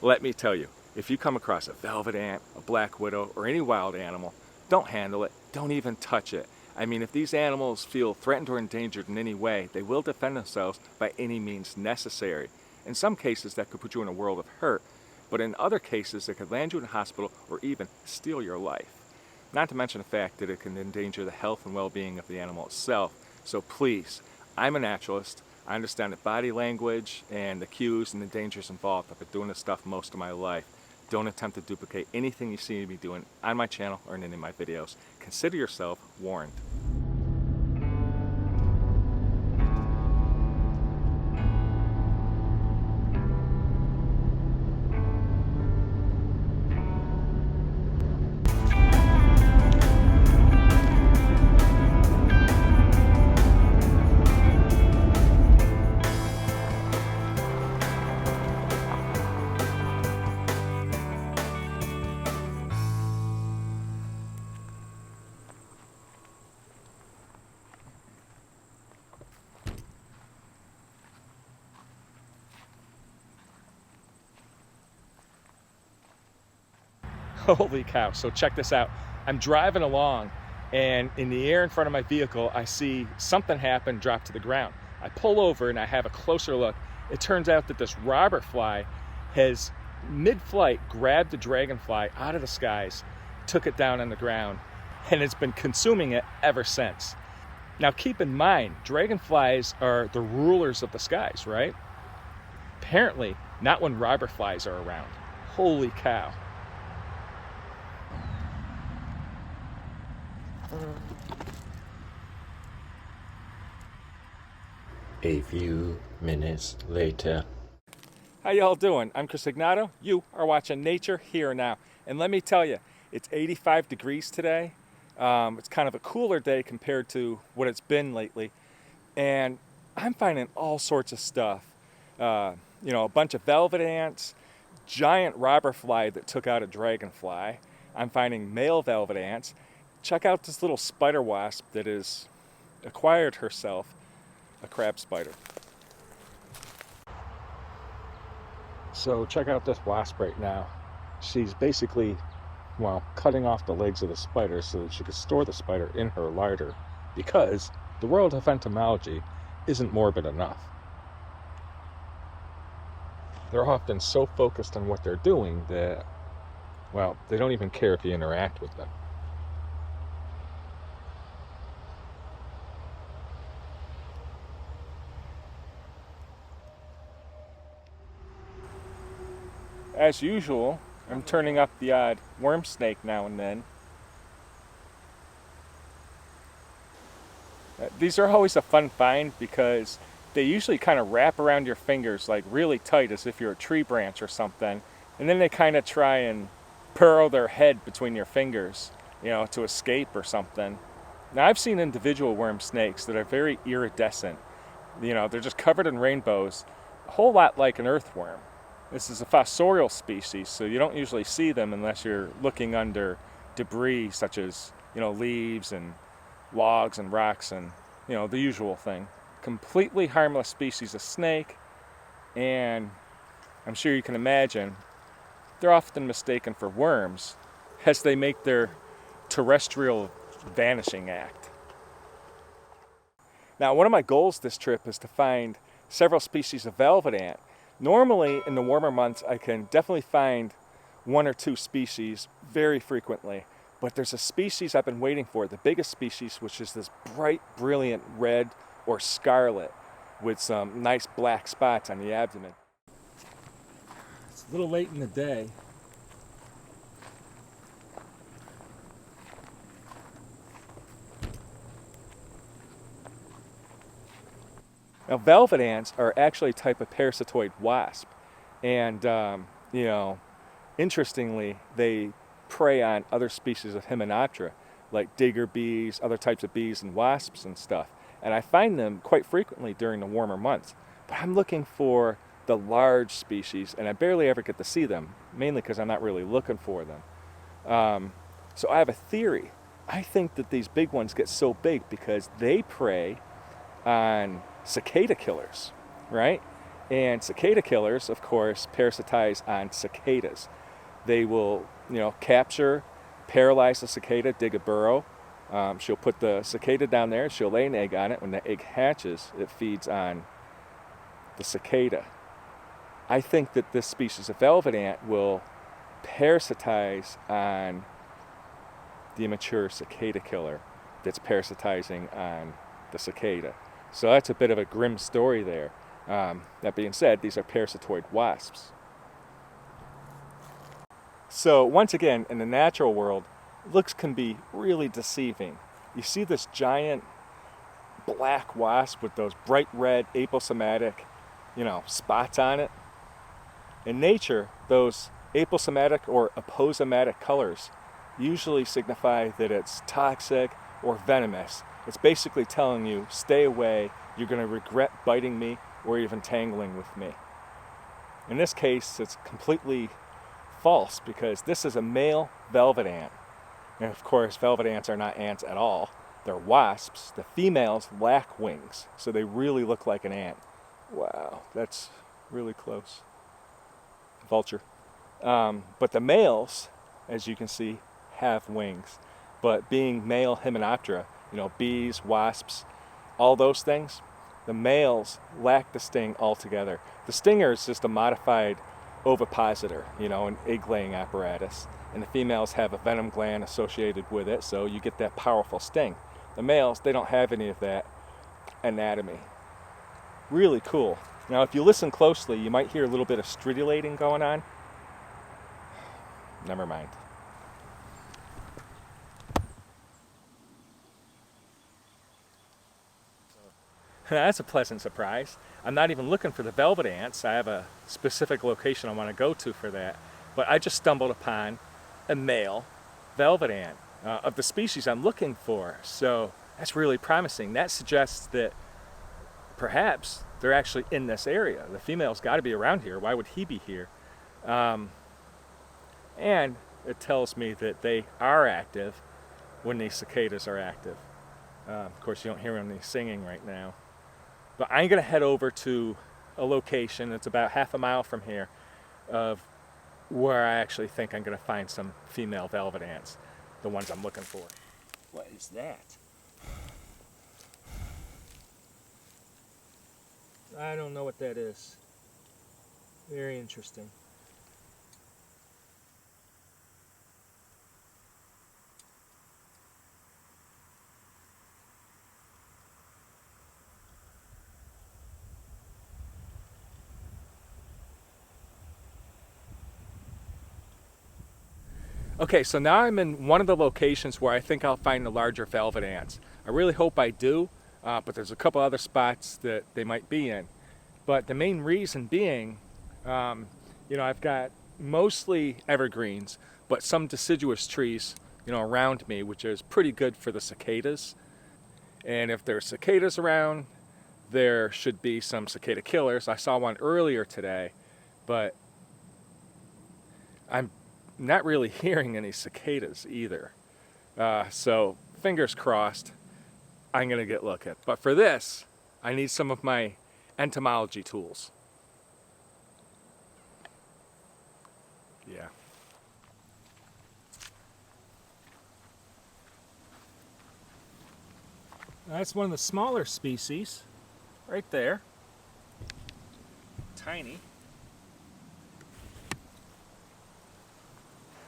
Let me tell you, if you come across a velvet ant, a black widow, or any wild animal, don't handle it, don't even touch it. I mean, if these animals feel threatened or endangered in any way, they will defend themselves by any means necessary. In some cases, that could put you in a world of hurt, but in other cases, it could land you in a hospital or even steal your life. Not to mention the fact that it can endanger the health and well-being of the animal itself. So please, I'm a naturalist. I understand the body language and the cues and the dangers involved. I've been doing this stuff most of my life. Don't attempt to duplicate anything you see me doing on my channel or in any of my videos. Consider yourself warned. Holy cow, so check this out. I'm driving along and in the air in front of my vehicle, I see something happen, drop to the ground. I pull over and I have a closer look. It turns out that this robber fly has mid-flight grabbed the dragonfly out of the skies, took it down on the ground, and it's been consuming it ever since. Now keep in mind, dragonflies are the rulers of the skies, right? Apparently, not when robber flies are around. Holy cow. A few minutes later. How y'all doing? I'm Chris Egnoto. You are watching Nature Here Now. And let me tell you, it's 85 degrees today. It's kind of a cooler day compared to what it's been lately. And I'm finding all sorts of stuff. A bunch of velvet ants, giant robber fly that took out a dragonfly. I'm finding male velvet ants. Check out this little spider wasp that has acquired herself a crab spider. So check out this wasp right now. She's basically, cutting off the legs of the spider so that she could store the spider in her larder, because the world of entomology isn't morbid enough. They're often so focused on what they're doing that, they don't even care if you interact with them. As usual, I'm turning up the odd worm snake now and then. These are always a fun find because they usually kind of wrap around your fingers like really tight as if you're a tree branch or something. And then they kind of try and burrow their head between your fingers, to escape or something. Now I've seen individual worm snakes that are very iridescent. They're just covered in rainbows, a whole lot like an earthworm. This is a fossorial species, so you don't usually see them unless you're looking under debris such as, leaves and logs and rocks and, the usual thing. Completely harmless species of snake, and I'm sure you can imagine they're often mistaken for worms as they make their terrestrial vanishing act. Now, one of my goals this trip is to find several species of velvet ant. Normally, in the warmer months, I can definitely find one or two species very frequently, but there's a species I've been waiting for, the biggest species, which is this bright, brilliant red or scarlet with some nice black spots on the abdomen. It's a little late in the day. Now, velvet ants are actually a type of parasitoid wasp, and interestingly, they prey on other species of Hymenoptera, like digger bees, other types of bees and wasps and stuff. And I find them quite frequently during the warmer months. But I'm looking for the large species, and I barely ever get to see them, mainly because I'm not really looking for them. So I have a theory. I think that these big ones get so big because they prey on cicada killers, right? And cicada killers, of course, parasitize on cicadas. They will, capture, paralyze the cicada, dig a burrow. She'll put the cicada down there, she'll lay an egg on it. When the egg hatches, it feeds on the cicada. I think that this species of velvet ant will parasitize on the immature cicada killer that's parasitizing on the cicada. So that's a bit of a grim story there. That being said, these are parasitoid wasps. So once again, in the natural world, looks can be really deceiving. You see this giant black wasp with those bright red aposematic, spots on it. In nature, those aposematic or aposematic colors usually signify that it's toxic or venomous. It's basically telling you, stay away, you're going to regret biting me or even tangling with me. In this case, it's completely false because this is a male velvet ant. And of course, velvet ants are not ants at all. They're wasps. The females lack wings, so they really look like an ant. Wow, that's really close. Vulture. But the males, as you can see, have wings. But being male Hymenoptera, bees, wasps, all those things, the males lack the sting altogether. The stinger is just a modified ovipositor, an egg-laying apparatus. And the females have a venom gland associated with it, so you get that powerful sting. The males, they don't have any of that anatomy. Really cool. Now, if you listen closely, you might hear a little bit of stridulating going on. Never mind. That's a pleasant surprise. I'm not even looking for the velvet ants. I have a specific location I want to go to for that. But I just stumbled upon a male velvet ant of the species I'm looking for. So that's really promising. That suggests that perhaps they're actually in this area. The female's got to be around here. Why would he be here? And it tells me that they are active when these cicadas are active. Of course, you don't hear any singing right now. But I'm going to head over to a location that's about half a mile from here of where I actually think I'm going to find some female velvet ants, the ones I'm looking for. What is that? I don't know what that is. Very interesting. Okay, so now I'm in one of the locations where I think I'll find the larger velvet ants. I really hope I do, but there's a couple other spots that they might be in. But the main reason being, I've got mostly evergreens, but some deciduous trees, around me, which is pretty good for the cicadas. And if there's cicadas around, there should be some cicada killers. I saw one earlier today, but I'm not really hearing any cicadas either. So fingers crossed, I'm going to get looking. But for this, I need some of my entomology tools. Yeah. That's one of the smaller species, right there. Tiny.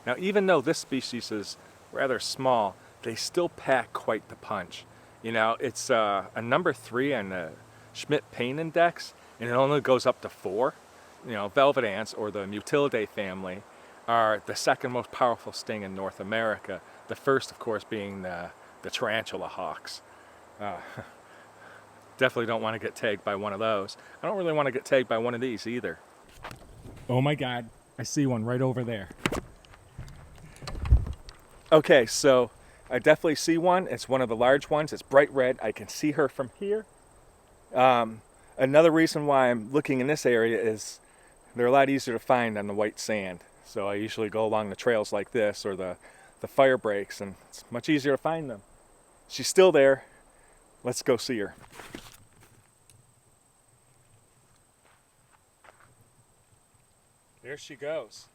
Now, even though this species is rather small, they still pack quite the punch. It's a number 3 on the Schmidt Pain Index, and it only goes up to 4. Velvet ants, or the Mutilidae family, are the second most powerful sting in North America. The first, of course, being the tarantula hawks. Definitely don't want to get tagged by one of those. I don't really want to get tagged by one of these either. Oh my God, I see one right over there. Okay, so I definitely see one. It's one of the large ones. It's bright red. I can see her from here. Another reason why I'm looking in this area is they're a lot easier to find on the white sand. So I usually go along the trails like this or the fire breaks, and it's much easier to find them. She's still there. Let's go see her. There she goes.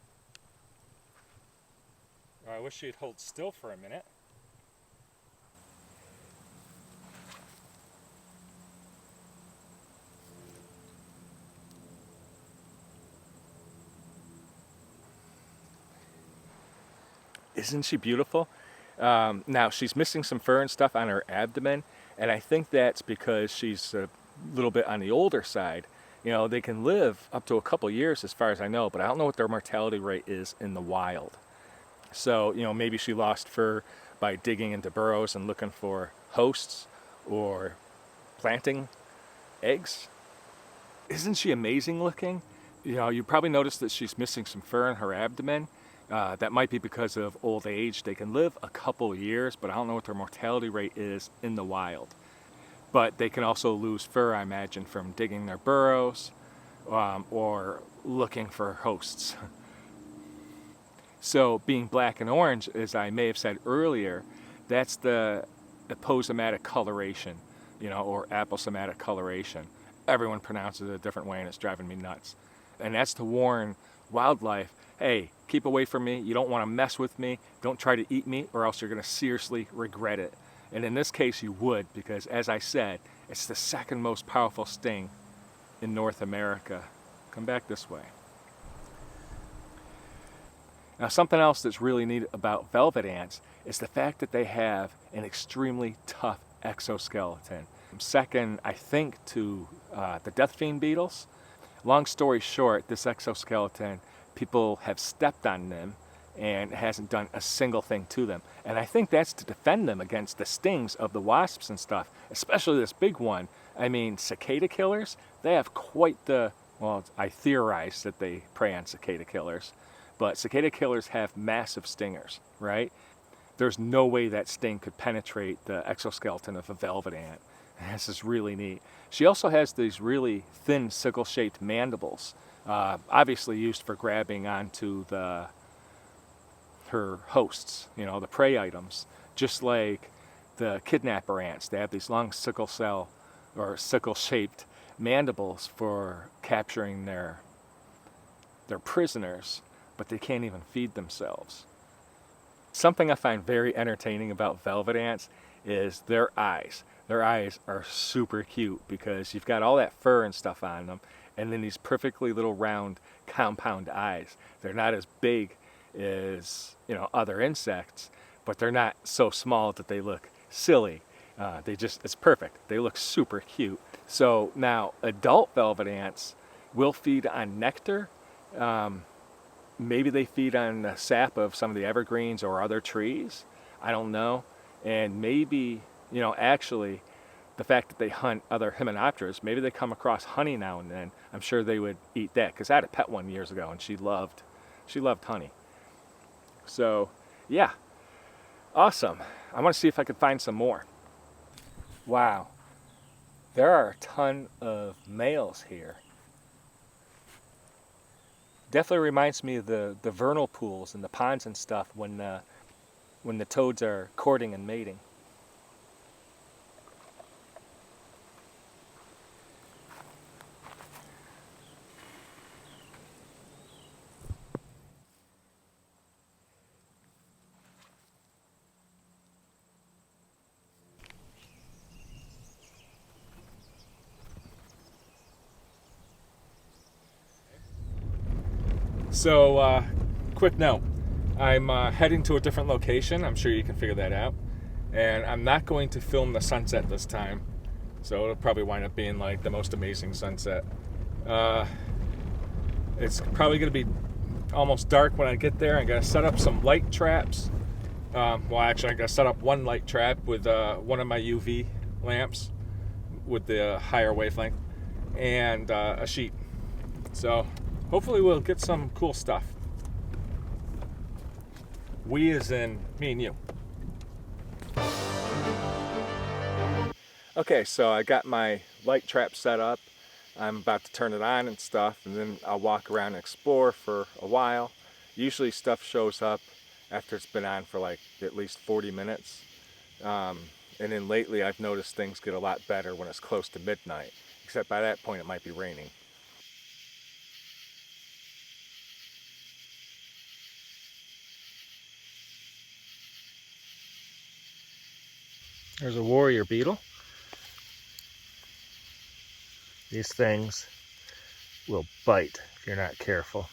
Oh, I wish she'd hold still for a minute. Isn't she beautiful? Now she's missing some fur and stuff on her abdomen, and I think that's because she's a little bit on the older side. You know, they can live up to a couple years as far as I know, but I don't know what their mortality rate is in the wild. So, you know, maybe she lost fur by digging into burrows and looking for hosts or planting eggs. Isn't she amazing looking? You know, you probably noticed that she's missing some fur in her abdomen. That might be because of old age. They can live a couple years, but I don't know what their mortality rate is in the wild. But they can also lose fur, I imagine, from digging their burrows or looking for hosts. So being black and orange, as I may have said earlier, that's the aposematic coloration, you know, or aposematic coloration. Everyone pronounces it a different way and it's driving me nuts. And that's to warn wildlife, hey, keep away from me, you don't want to mess with me, don't try to eat me or else you're going to seriously regret it. And in this case you would, because as I said, it's the second most powerful sting in North America. Come back this way. Now something else that's really neat about velvet ants is the fact that they have an extremely tough exoskeleton. Second, I think, to the death fiend beetles. Long story short, this exoskeleton, people have stepped on them and it hasn't done a single thing to them. And I think that's to defend them against the stings of the wasps and stuff, especially this big one. I mean, cicada killers, they have quite the, well, I theorize that they prey on cicada killers, but cicada killers have massive stingers, right? There's no way that sting could penetrate the exoskeleton of a velvet ant. This is really neat. She also has these really thin sickle-shaped mandibles, obviously used for grabbing onto her hosts, you know, the prey items, just like the kidnapper ants. They have these long sickle-shaped mandibles for capturing their prisoners, but they can't even feed themselves. Something I find very entertaining about velvet ants is their eyes. Their eyes are super cute because you've got all that fur and stuff on them, and then these perfectly little round compound eyes. They're not as big as, you know, other insects, but they're not so small that they look silly. It's perfect. They look super cute. So now adult velvet ants will feed on nectar. Maybe they feed on the sap of some of the evergreens or other trees. I don't know. And maybe, you know, actually, the fact that they hunt other hymenopterans, maybe they come across honey now and then. I'm sure they would eat that, because I had a pet one years ago and she loved honey. So, yeah, awesome. I want to see if I could find some more. Wow, there are a ton of males here. Definitely reminds me of the vernal pools and the ponds and stuff when the toads are courting and mating. So, quick note. I'm heading to a different location. I'm sure you can figure that out. And I'm not going to film the sunset this time. So it'll probably wind up being like the most amazing sunset. It's probably going to be almost dark when I get there. I'm going to set up some light traps. Well, actually, I'm going to set up one light trap with one of my UV lamps with the higher wavelength and a sheet. So hopefully we'll get some cool stuff. We as in me and you. Okay, so I got my light trap set up. I'm about to turn it on and stuff, and then I'll walk around and explore for a while. Usually stuff shows up after it's been on for like at least 40 minutes. And then lately I've noticed things get a lot better when it's close to midnight, except by that point it might be raining. There's a warrior beetle. These things will bite if you're not careful.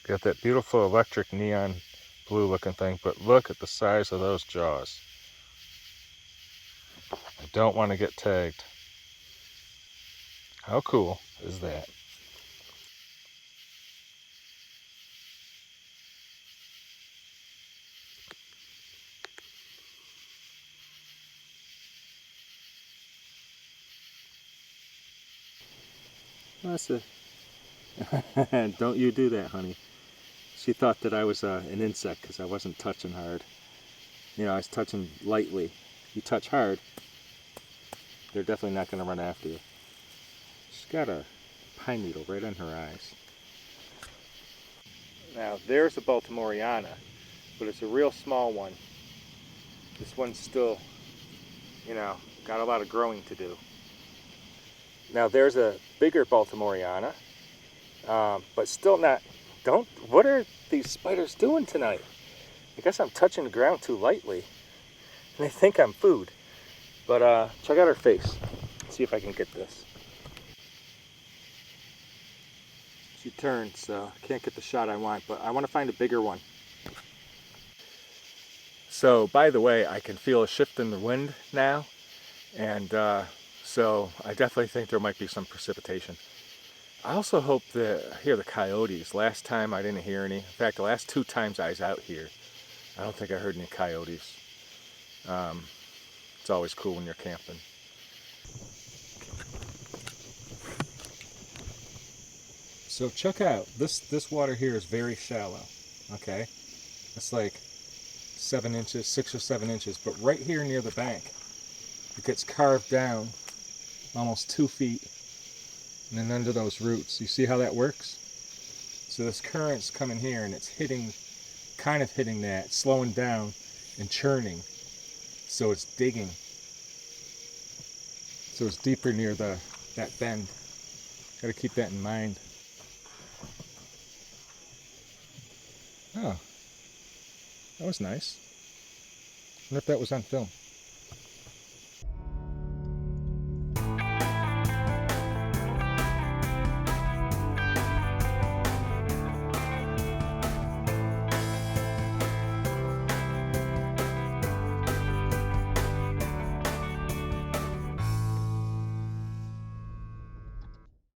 Got that beautiful electric neon blue looking thing, but look at the size of those jaws. I don't want to get tagged. How cool is that? That's a... Don't you do that, honey. She thought that I was an insect because I wasn't touching hard. You know, I was touching lightly. If you touch hard, they're definitely not going to run after you. She's got a pine needle right on her eyes. Now, there's a Baltimoreana, but it's a real small one. This one's still, you know, got a lot of growing to do. Now, there's a bigger Baltimoreana, but still not... What are these spiders doing tonight? I guess I'm touching the ground too lightly. And they think I'm food. But check out her face. Let's see if I can get this. She turned, so I can't get the shot I want, but I want to find a bigger one. So, by the way, I can feel a shift in the wind now, and so I definitely think there might be some precipitation. I also hope to hear the coyotes. Last time I didn't hear any. In fact, the last 2 times I was out here, I don't think I heard any coyotes. It's always cool when you're camping. So check out, this water here is very shallow, okay? It's like 7 inches, 6 or 7 inches, but right here near the bank, it gets carved down almost 2 feet, and then under those roots. You see how that works? So this current's coming here and it's kind of hitting that, slowing down and churning. So it's digging. So it's deeper near that bend. Got to keep that in mind. Oh, that was nice. I wonder if that was on film.